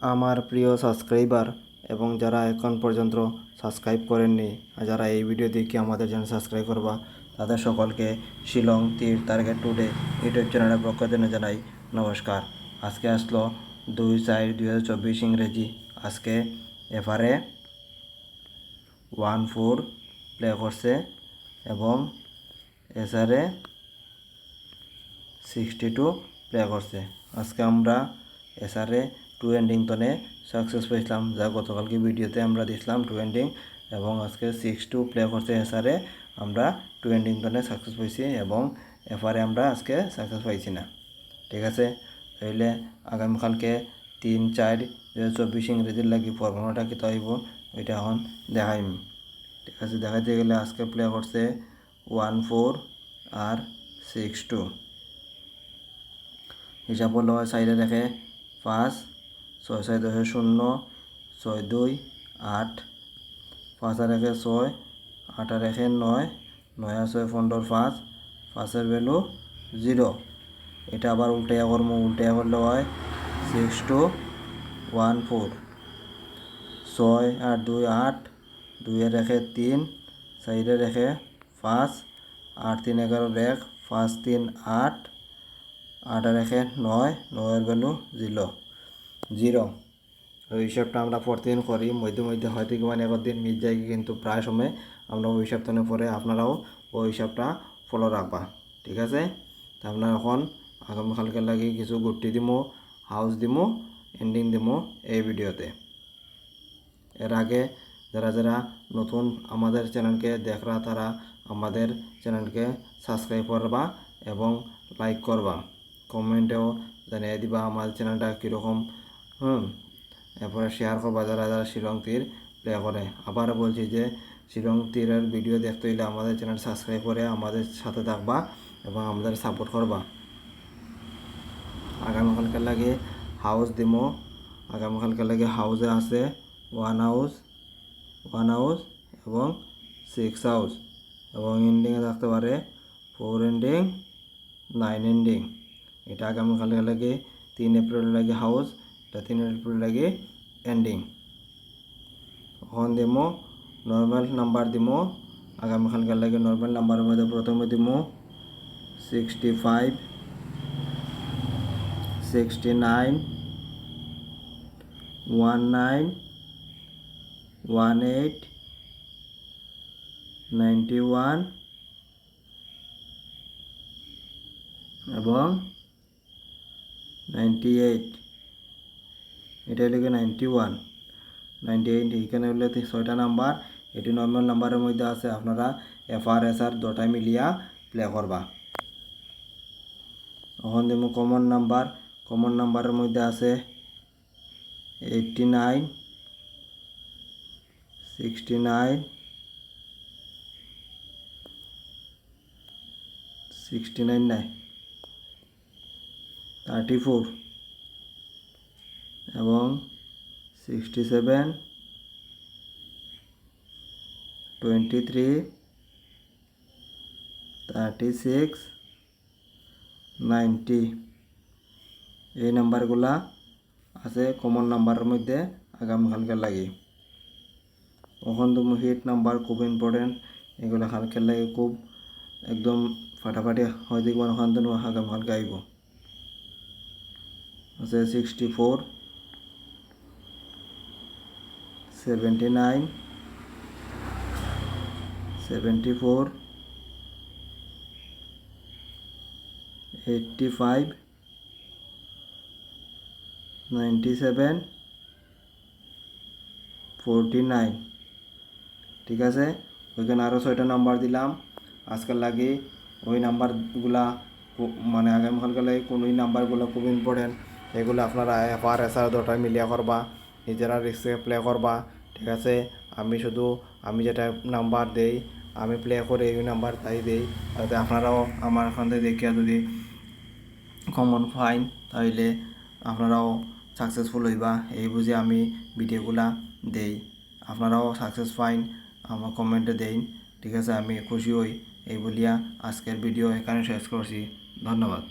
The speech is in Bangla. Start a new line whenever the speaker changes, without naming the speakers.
আমার প্রিয় সাবস্ক্রাইবার এবং যারা এখন পর্যন্ত সাবস্ক্রাইব করেননি আর যারা এই ভিডিও দেখে আমাদের চ্যানেল সাবস্ক্রাইব করবা তাদের সকলকে শিলং তীর টার্গেট টুডে ইউটিউব চ্যানেলের পক্ষ থেকে জানাই নমস্কার। আজকে আসলো 2/4/2024 ইংরেজি। আজকে এফআরএ 1-4 প্লে করছে এবং এসআরএ 62 প্লে করছে। আজকে আমরা এসআরএ 2 এন্ডিং তনে সাকসেস পেয়েছিলাম, যা গতকালকে ভিডিওতে আমরা দিয়েছিলাম 2 এন্ডিং, এবং আজকে 6-2 প্লে করছে এসআরএ, আমরা 2 এন্ডিং তনে সাকসেস পেয়েছি এবং এফআরএ আমরা আজকে সাকসেস পাইছি না। ঠিক আছে, তাইলে আগামীকালকে 3/4/2024 ইংরেজির লাগি ফর্মুলাটা কি হইব ওইটা এখন দেখাইম। ঠিক আছে, দেখাইতে গেলে আজকে প্লে করছে 1-4 আর 6-2। হিসাব করলে হয় সাইডে রেখে 5, 6-6-10-0, 6-2-8, 5 রেখে 6, 8 রেখে 9, 9-6-15, 5, 5-এর ভ্যালু 0। এটা আবার উল্টাইয়া করবো, উল্টাইয়া করলে হয় 6-2-1-4, 6 আর 2 8, 2 রেখে 3, সাইডে রেখে 5, 8 3 11 রেখ 5 3 8, 8 রেখে 9, 9-এর ভ্যালু 0। ওই হিসাবটা আমরা প্রতিদিন করি, মধ্যে মধ্যে হয়তো কি মানে একদিন মিস যায়, কিন্তু প্রায় সময় আমরা ওই হিসাবটা পরে আপনারাও ওই হিসাবটা ফলো রাখবা। ঠিক আছে, তা আমরা এখন আগামীকালকে লাগি কিছু গুটি দিমো, হাউস দিমো, এন্ডিং দিমো এই ভিডিওতে। এর আগে যারা যারা নতুন আমাদের চ্যানেলকে দেখরা তারা আমাদের চ্যানেলকে সাবস্ক্রাইব করবা এবং লাইক করবা, কমেন্টেও জানিয়ে দিবা আমাদের চ্যানেলটা কীরকম। এরপরে শেয়ার করবা যারা যারা শিলং তীর প্লে করে। আবার বলছি যে শিলং তীরের ভিডিও দেখতে হইলে আমাদের চ্যানেল সাবস্ক্রাইব করে আমাদের সাথে থাকবা এবং আমাদের সাপোর্ট করবা। আগামীকালকে লাগে হাউস দিমো, আগামীকালকে লাগে হাউসে আছে 1 হাউস এবং 6 হাউস, এবং এন্ডিংয়ে থাকতে পারে 4 এন্ডিং 9 এন্ডিং। এটা আগামীকালকে লাগে 3 এপ্রিল লাগে হাউস, এটা 3 এপ্রিল লাগে এন্ডিং। এখন দিমো নর্মাল নাম্বার দিমো, আগামীকালকে লাগে নর্মাল নাম্বারের মধ্যে প্রথমে দিমো 65, 69, 19, 18, 91 এবং 98। এটা হলো 91, 98। এখানে হলো 6টা নাম্বার, এটি নর্মাল নাম্বারের মধ্যে আছে। আপনারা এফআরএসআর দুটাই মিলিয়া প্লে করবা। এখন দেবো কমন নাম্বার, কমন নাম্বারের মধ্যে আছে 89, 69, 69 নাই 34 এবং 67, 23, 36, 90। এই নাম্বারগুলা আছে কমন নাম্বারের মধ্যে আগামীকালকে লাগে। ওখান তুমি হিট নাম্বার খুব ইম্পর্টেন্ট, এগুলো কালকের লাগে খুব একদম ফাটাফাটি হয়ে দেখবেন। ওখান থেকে আগামীকালকে আইব আছে 64, 79, 74, 85, 97, 49। ঠিক আছে, ওইখানে আরও 6টা নাম্বার দিলাম আজকাল লাগে। ওই নাম্বারগুলা মানে আগামীকালকে লাগে কোন ওই নাম্বারগুলো খুব ইম্পর্টেন্ট, এগুলো আপনারা এফআরএসআর দুটাই মিলিয়া করবা, নিজেরা রিস্কে প্লে করবা। ঠিক আছে, আমি যেটা নাম্বার দেই আমি প্লে করে এই নাম্বার তাই দেই, তাতে আপনারাও আমার এখান থেকে দেখিয়া যদি কমন ফাইন তাহলে আপনারাও সাকসেসফুল হইবা। এই বুঝে আমি ভিডিওগুলা দেই, আপনারাও সাকসেস ফাইন আমার কমেন্টে দেন। ঠিক আছে, আমি খুশি হই এই বলিয়া আজকের ভিডিও এখানে শেষ করছি। ধন্যবাদ।